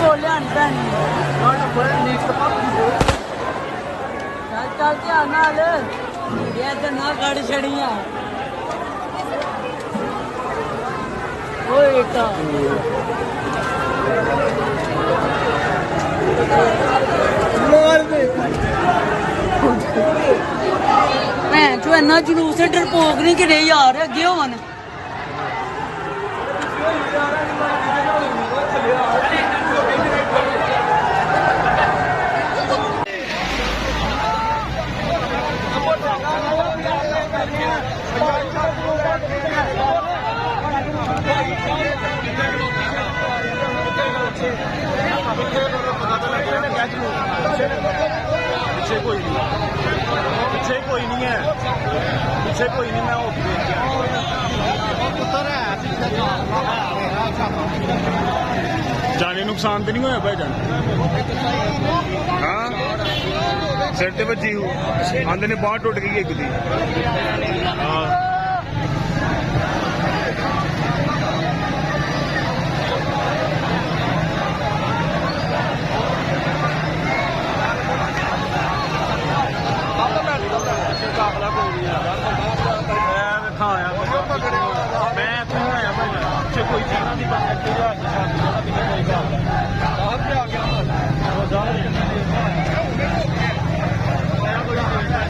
बोलिया चल ध्यान नाल ये तो ना कड़ छड़िया भैन चो इन्ना जलूस है डरपोक नहीं कि नहीं यार अगे होवन पीछे कोई नहीं है पीछे कोई नहीं मैं जाने नुकसान तो नहीं होया भाई जान हाँ सिर ते बजी हूँ आंदे ने बाहर टुट गई एक दी हाँ मैं कोई चीज़ नहीं